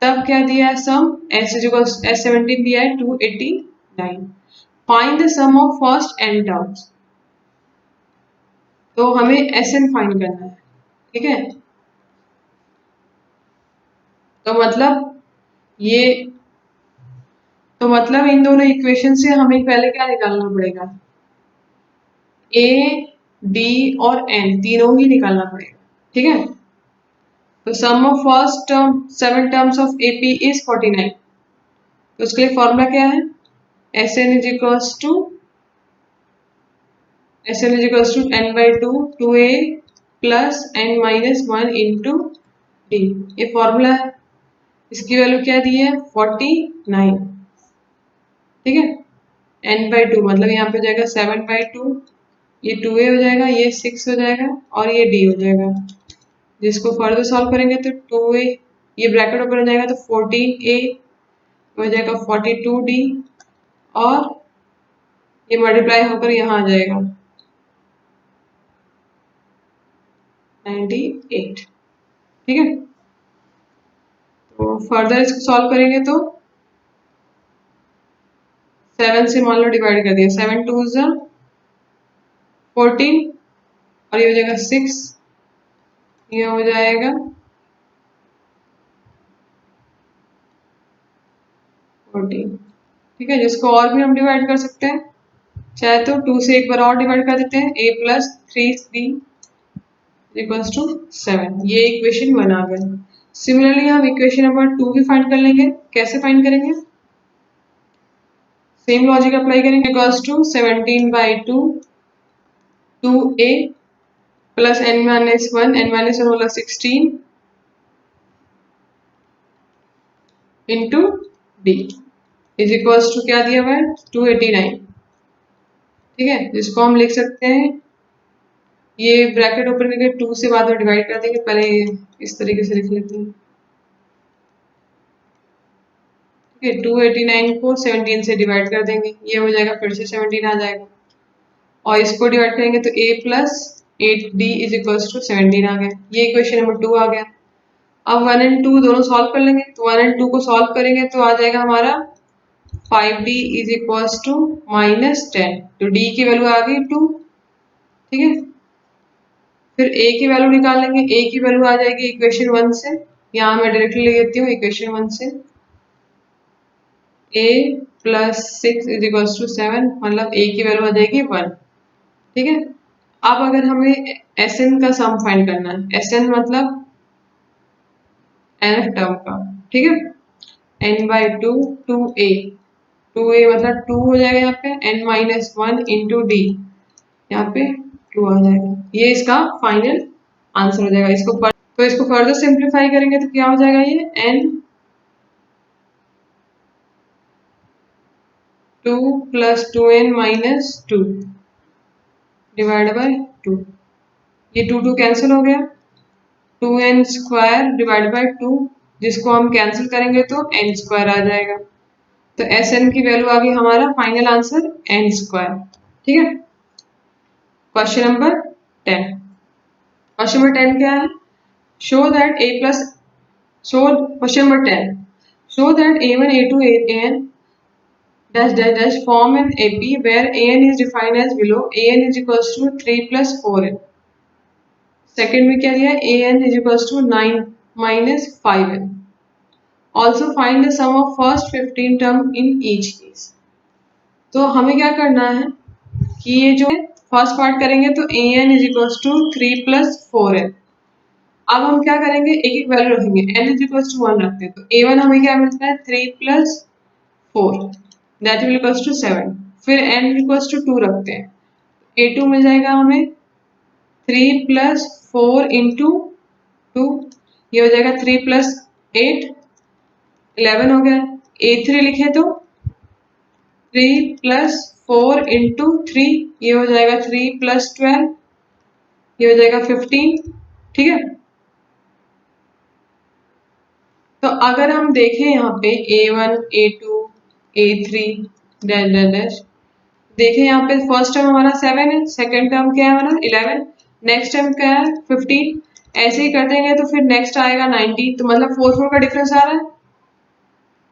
तब क्या दिया है सम, S17 दिया है 289। Find the sum of first n terms, तो हमें Sn फाइंड करना है। ठीक है, तो मतलब ये, तो मतलब इन दोनों इक्वेशन से हमें पहले क्या निकालना पड़ेगा, a d और n तीनों ही निकालना पड़ेगा। ठीक है, तो sum of first term 7 terms of AP is 49, तो उसके लिए फॉर्मूला क्या है, Sn is equals to n by 2 2a plus n minus 1 into D, ये फॉर्मूला है। इसकी वैल्यू क्या दी है 49। ठीक है, n बाई टू मतलब यहाँ पे हो जाएगा 7 बाई 2, ये 2a हो जाएगा, ये 6 हो जाएगा और ये d हो जाएगा। जिसको फर्दर सॉल्व करेंगे तो 2a, ये ब्रैकेट ओपन हो जाएगा तो 14a हो जाएगा 42d, और ये मल्टीप्लाई होकर यहाँ आ जाएगा 98। ठीक है, तो फर्दर इसको सॉल्व करेंगे तो 7 से मान लो डिवाइड कर दिया, 7 टू 14 और ये हो जाएगा 6, ये हो जाएगा 14। ठीक है, जिसको और भी हम डिवाइड कर सकते हैं, चाहे तो 2 से एक बार और डिवाइड कर देते हैं, a plus 3b equals to 7, ये इक्वेशन बना गए। सिमिलरली हम इक्वेशन नंबर 2 भी फाइंड कर लेंगे, कैसे फाइंड करेंगे, सेम लॉजिक अप्लाई करेंगे, equals to 17 by 2 2a plus n minus 1 मतलब 16 into d is equals to क्या दिया हुआ है 289। ठीक है, जिसको हम लिख सकते हैं, ये ब्रैकेट ओपन करके 2 से बाद में डिवाइड कर देंगे, पहले इस तरीके से लिख लेते हैं। ठीक है, 289 को 17 से डिवाइड कर देंगे, ये हो जाएगा, फिर से 17 आ जाएगा, और इसको डिवाइड करेंगे तो a plus 8d is equals to 17 आ गया, ये इक्वेशन नंबर 2 आ गया। अब 1 एंड 2 दोनों सॉल्व कर लेंगे, तो 1 एंड 2 को सॉल्व करेंगे तो आ जाएगा हमारा 5d इज इक्वल्स टू -10। तो d की वैल्यू आ गई 2, ठीक है। फिर a की वैल्यू निकाल लेंगे, a की वैल्यू आ जाएगी इक्वेशन 1 से, यहाँ मैं डायरेक्टली ले लेती हूँ इक्वेशन 1 से, a plus 6 is equals to 7, मतलब a की वैल्यू आ जाएगी 1, ठीक है। अब अगर हमें Sn का सम फाइंड करना है, Sn मतलब nth टर्म का, ठीक है, n by two, 2a, 2a मतलब 2 हो जाएगा यहाँ पे, n माइनस 1 इंटू डी, यहाँ पे 2 आ जाएगा। ये इसका फाइनल आंसर हो जाएगा। तो इसको फर्दर सिंप्लीफाई करेंगे तो क्या हो जाएगा, ये n 2 plus 2n minus 2 divide by 2, ये 2 कैंसिल हो गया, 2n स्क्वायर डिवाइड बाय 2, जिसको हम कैंसिल करेंगे तो n स्क्वायर आ जाएगा। तो Sn की वैल्यू आ गई हमारा फाइनल आंसर n स्क्वायर, ठीक है। क्वेश्चन नंबर 10, क्वेश्चन नंबर 10 क्या है, show that a plus, show, question number 10, show that a1 a2 an dash dash dash form an AP where an is defined as below, an is equals to 3 plus 4n, second में क्या दिया है, an is equals to 9 minus 5n, also find the sum of first 15 term in each case। तो हमें क्या करना है कि ये जो फर्स्ट पार्ट करेंगे तो an is equals to 3 plus 4n, अब हम क्या करेंगे, एक एक वैल्यू रखेंगे, n is equals to 1 रखते हैं, तो a1 हमें क्या मिलता है 3 plus 4 that will equals to 7, फिर n इक्वल्स टू 2 रखते हैं, a2 मिल जाएगा हमें 3 प्लस 4 इंटू 2, ये हो जाएगा 3 प्लस 8 11 हो गया, a3 लिखे तो 3 प्लस 4 इंटू 3, ये हो जाएगा 3 प्लस 12, ये हो जाएगा 15, ठीक है। तो अगर हम देखें यहाँ पे a1 a2 a3 dash dash dash, देखें यहाँ पे फर्स्ट टर्म हमारा 7 है, सेकंड टर्म क्या है हमारा 11, नेक्स्ट टर्म क्या है 15, ऐसे ही कर देंगे तो फिर नेक्स्ट आएगा 19, तो मतलब 4 का डिफरेंस आ रहा है,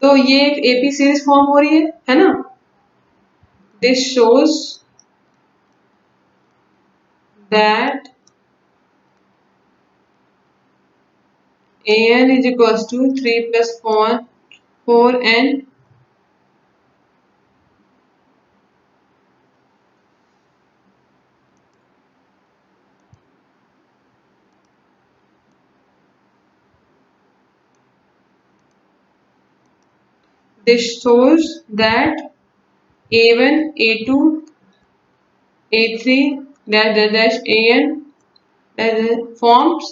तो ये एक एपी सीरीज फॉर्म हो रही है ना। This shows that an is equals to 3 plus 4 and this shows that a1 a2 a3 dash dash dash an forms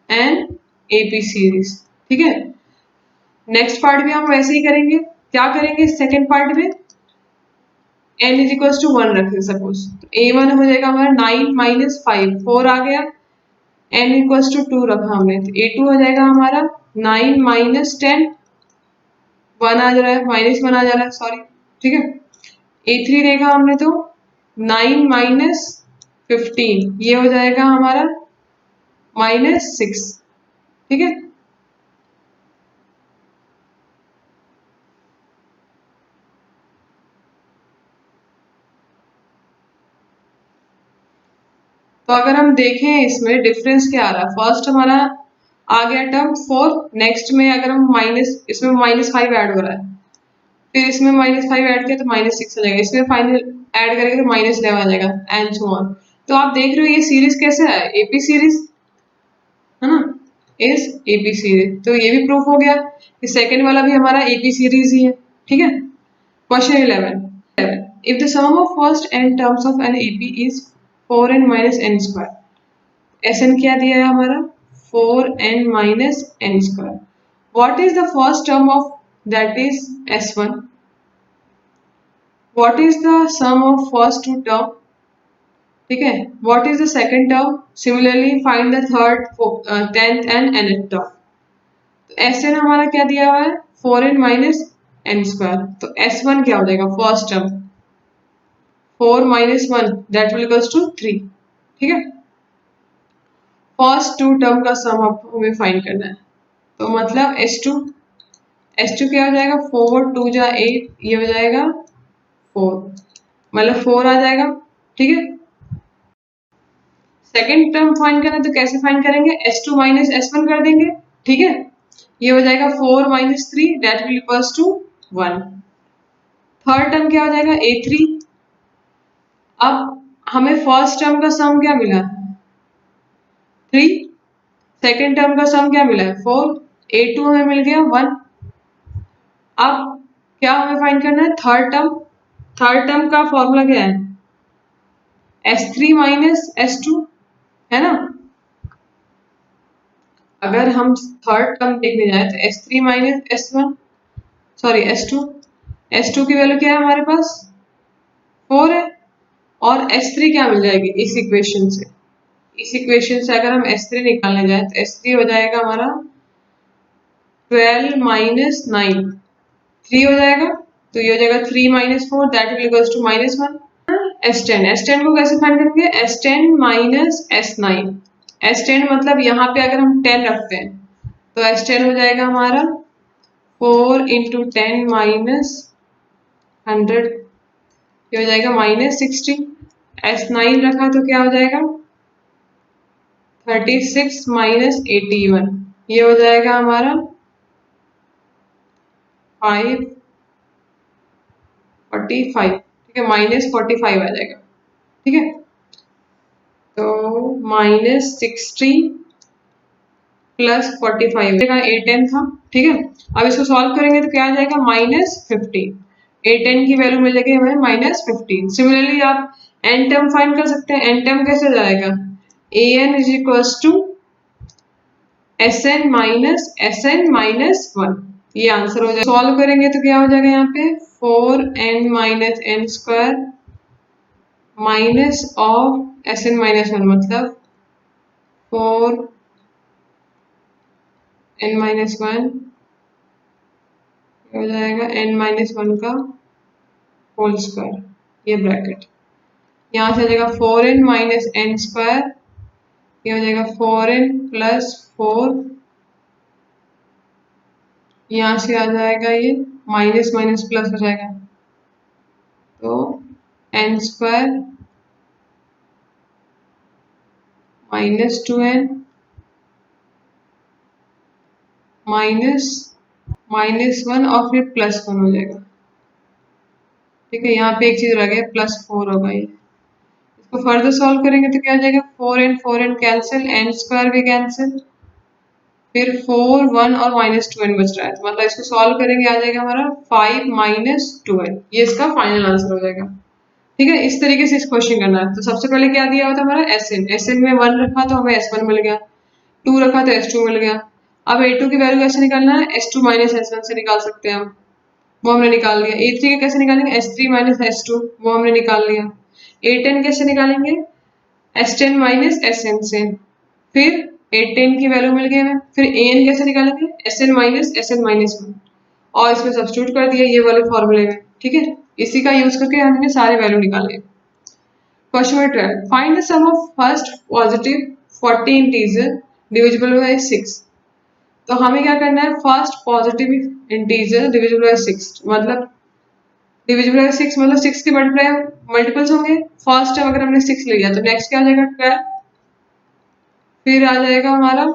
an AP series, ठीक है। नेक्स्ट पार्ट भी हम वैसे ही करेंगे, क्या करेंगे सेकेंड पार्ट में n इज इक्वल टू 1 रखें सपोज, तो a1 हो जाएगा हमारा 9 माइनस 5, 4 आ गया, n इक्वल टू 2 रखा हमने, तो a2 हो जाएगा हमारा 9 माइनस 10, 1 आ जा रहा है, माइनस 1 आ जा रहा है सॉरी, ठीक है। a3 देखा हमने तो 9 माइनस 15, ये हो जाएगा हमारा -6, ठीक है। तो अगर हम देखें इसमें डिफरेंस क्या आ रहा है, फर्स्ट हमारा आ गया टर्म 4, नेक्स्ट में अगर हम माइनस, इसमें -5 ऐड हो रहा है, फिर इसमें -5 ऐड किया तो -6 हो जाएगा, इसमें फाइनल ऐड करेंगे तो -11 आ जाएगा एंड सो ऑन। तो आप देख रहे हो ये सीरीज कैसे है, एपी सीरीज है ना, इज एपी सीरीज। तो ये भी प्रूफ हो गया कि सेकंड वाला भी हमारा एपी सीरीज ही है, ठीक है। Question 11, if the sum of first n terms of an AP is 4n minus n square, Sn क्या दिया है हमारा 4n minus n square, what is the first term of that is S1, what is the sum of first two term, ठीक है, what is the second term, similarly find the third 10th and nth term। तो Sn हमारा क्या दिया हुआ है 4n minus n square, तो S1 क्या हो जाएगा first term 4 minus 1 that will equals to 3, ठीक है। फर्स्ट टू टर्म का सम आपको हमें फाइंड करना है। तो मतलब एस टू क्या हो जाएगा, 4 2 जा 8, ये हो जाएगा 4, मतलब 4 आ जाएगा। ठीक है, सेकेंड टर्म फाइंड करना है तो कैसे फाइंड करेंगे, S2 माइनस S1 कर देंगे। ठीक है, ये हो जाएगा 4 minus 3 that will equals to 1। Third term क्या हो जाएगा, A3। अब हमें फर्स्ट टर्म का सम क्या मिला, 3। सेकेंड टर्म का सम क्या मिला है, 4। A2 हमें मिल गया 1। अब क्या हमें फाइंड करना है, थर्ड टर्म। थर्ड टर्म का फॉर्मूला क्या है, S3 माइनस S2, है ना। अगर हम थर्ड टर्म देखने जाए तो S3 minus S1, sorry S2, S2 की वैल्यू क्या है हमारे पास, 4 है। और S3 क्या मिल जाएगी इस इक्वेशन से, इस इक्वेशन से अगर हम S3 निकालने जाए तो S3 हो जाएगा हमारा 12 माइनस 9, 3 हो जाएगा। तो ये हो जाएगा 3 minus 4 that will equals to -1। S10, S10 को कैसे फाइंड करेंगे, S10 माइनस S9। S10 मतलब यहाँ पे अगर हम 10 रखते हैं तो S10 हो जाएगा हमारा 4 इंटू 10 माइनस 100, ये हो जाएगा -60। S9 रखा तो क्या हो जाएगा 36 माइनस 81, ये हो जाएगा हमारा 545। ठीक है, -45 आ जाएगा। ठीक है, तो -60 प्लस 45 A10 था। ठीक है, अब इसको सॉल्व करेंगे तो क्या आ जाएगा -15। A10 की वैल्यू मिल जाएगी हमें -15। सिमिलरली आप एन टर्म फाइंड कर सकते हैं। एन टर्म कैसे जाएगा, an is equals to Sn minus 1, ये आंसर हो जाएगा। सॉल्व करेंगे तो क्या हो जाएगा यहाँ पे 4n minus n square minus of Sn-1, मतलब 4n-1 हो जाएगा n-1 का होल स्क्वायर, ये ब्रैकेट यहाँ से आ जाएगा 4n माइनस n स्क्वायर, ये हो जाएगा 4n प्लस 4, यहाँ से आ जाएगा ये माइनस माइनस प्लस हो जाएगा, तो n स्क्वायर -2n -1 और फिर +1 हो जाएगा। ठीक है, यहाँ पे एक चीज रह गया, +4 होगा ये। इसको फर्दर सॉल्व करेंगे तो क्या हो जाएगा 4n कैंसिल, n स्क्वायर भी कैंसिल, फिर 4 1 और -2n बच रहा है, तो मतलब इसको सॉल्व करेंगे आ जाएगा हमारा 5 -2n, ये इसका फाइनल आंसर हो जाएगा। ठीक है, इस तरीके से इस क्वेश्चन करना है। तो सबसे पहले क्या दिया हुआ था हमारा Sn में 1 रखा तो हमें S1 मिल गया, 2 रखा तो S2 मिल गया। अब A2 की वैल्यू कैसे निकालना है, S2 माइनस S1 से निकाल सकते हैं हम, वो हमने निकाल लिया। A3 के कैसे निकालेंगे, S3 माइनस S2, वो हमने निकाल लिया। A10 कैसे निकालेंगे, S10 माइनस Sn से, फिर A10 की वैल्यू मिल गई हमें। फिर An कैसे निकालेंगे, Sn माइनस Sn-1, और इसमें सब्स्टिट्यूट कर दिया ये वाले फॉर्मूले में। ठीक है, इसी का यूज करके हमने सारे वैल्यू निकाले। Question number 12, find the sum of first positive 40 integer divisible by 6। तो हमें क्या करना है, first positive integer divisible by 6, मतलब डिविजिबल बाय 6 मतलब 6 के मल्टीपल्स होंगे। फर्स्ट टाइम अगर हमने 6 ले लिया तो नेक्स्ट क्या आ जाएगा 12, फिर आ जाएगा हमारा,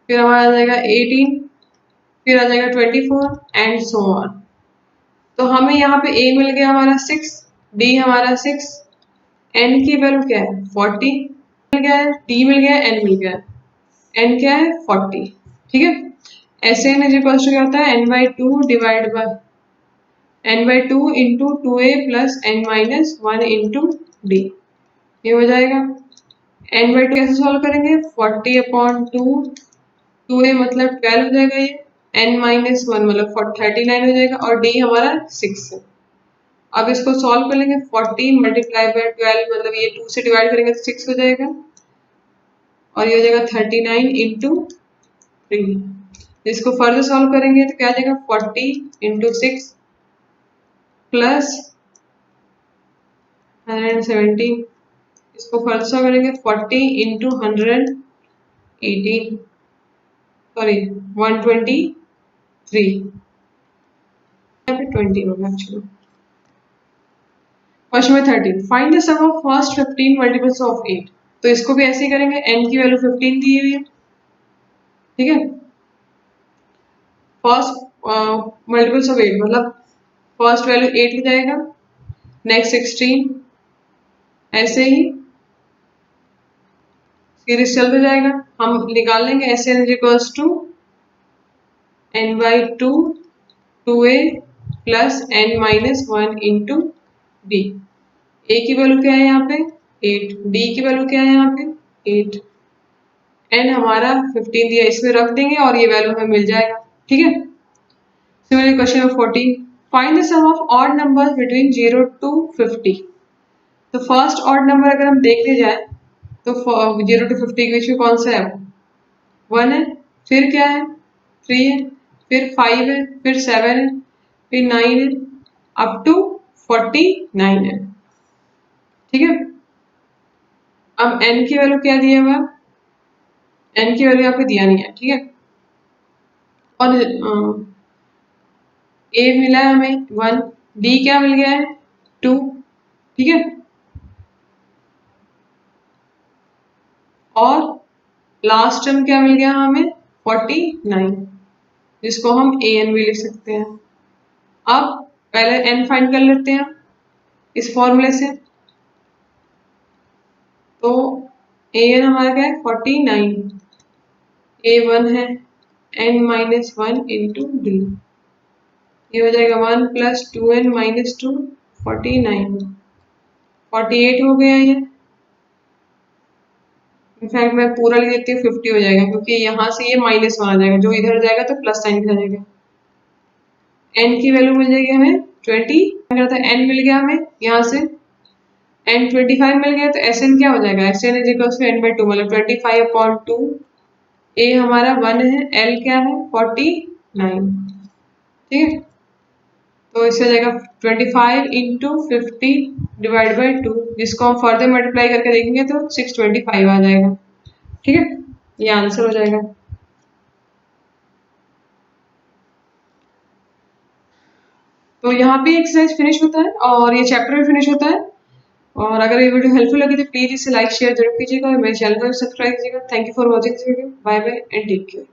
फिर हमारा आ जाएगा 18, फिर आ जाएगा 24 एंड सो ऑन। तो हमें यहाँ पे A मिल गया हमारा 6, D हमारा 6, N की वैल्यू क्या है 40 मिल गया है, D मिल गया है, N मिल गया है। N क्या है 40। ठीक है, Sn इज इक्वल टू क्या होता है n/2 divide by n/2 into 2a plus n-1 into d, ये हो जाएगा। n/2 कैसे सॉल्व करेंगे, 40/2, 2a मतलब 12 हो जाएगा, ये n-1 मतलब 39 हो जाएगा, और d हमारा 6 है। अब इसको सॉल्व कर लेंगे, 40 मल्टीप्लाई बाय 12 मतलब ये 2 से डिवाइड करेंगे तो 6 हो जाएगा, और ये हो जाएगा 39 इंटू 3। इसको फर्दर सॉल्व करेंगे तो क्या आ जाएगा 40 इंटू 6 प्लस 117, इसको फर्स्ट सा करेंगे 40 इंटू 118 सॉरी 123 यहाँ पे 20 होगा actually. Question number 13 find the sum of first 15 multiples of 8। तो इसको भी ऐसे ही करेंगे, n की वैल्यू 15 दी हुई है, ठीक है। फर्स्ट मल्टीपल्स ऑफ 8 मतलब फर्स्ट वैल्यू 8 हो जाएगा, नेक्स्ट 16, ऐसे ही सीरीज चलते जाएगा। हम निकाल लेंगे s n equals to n by 2 2a plus n minus 1 into b। a की वैल्यू क्या है यहाँ पे 8, d की वैल्यू क्या है यहाँ पे 8, n हमारा 15 दिया, इसमें रख देंगे और ये वैल्यू हमें मिल जाएगा, ठीक है। Similarly question number 14 find the sum of odd numbers between 0 to 50। तो फर्स्ट ऑड नंबर अगर हम देखने जाए तो 0 टू 50 के बीच में कौन सा है, 1 है, फिर क्या है 3 है, फिर 5 है, फिर 7 है, फिर 9 है, अप टू 49 है, ठीक है। अब n की वैल्यू क्या दिया हुआ, n की वैल्यू यहाँ पे दिया नहीं है, ठीक है। और a मिला है हमें 1, d क्या मिल गया है 2, ठीक है। और लास्ट टर्म क्या मिल गया हमें 49, जिसको हम an भी लिख सकते हैं। अब पहले n फाइंड कर लेते हैं इस फॉर्मूले से। तो an हमारा क्या है 49, a1 है n माइनस 1 इंटू डी, ये हो जाएगा 1 प्लस 2n माइनस 2 49, 48 हो गया ये। इनफैक्ट मैं पूरा लिख देती हूँ 50 हो जाएगा, क्योंकि यहाँ से ये माइनस 1 आ जाएगा, जो इधर जाएगा तो प्लस साइन आ जाएगा। n की वैल्यू मिल जाएगी हमें 20, n मिल गया हमें यहाँ से, n 25 मिल गया, तो Sn क्या हो जाएगा, Sn is equal to n by 2 मतलब 25/2। a हमारा 1 है, l क्या है 49, ठीक है। तो इससे हो जाएगा 25 इंटू 50 डिवाइड बाई 2, जिसको हम फर्दर मल्टीप्लाई करके देखेंगे तो 625 आ जाएगा, ठीक है। ये आंसर हो जाएगा। तो यहाँ पे एक्सरसाइज फिनिश होता है और ये चैप्टर भी फिनिश होता है। और अगर ये वीडियो हेल्पफुल लगी तो प्लीज इसे लाइक शेयर जरूर कीजिएगा और मेरे चैनल को सब्सक्राइब कीजिएगा। Thank you for watching this video, bye bye and take care.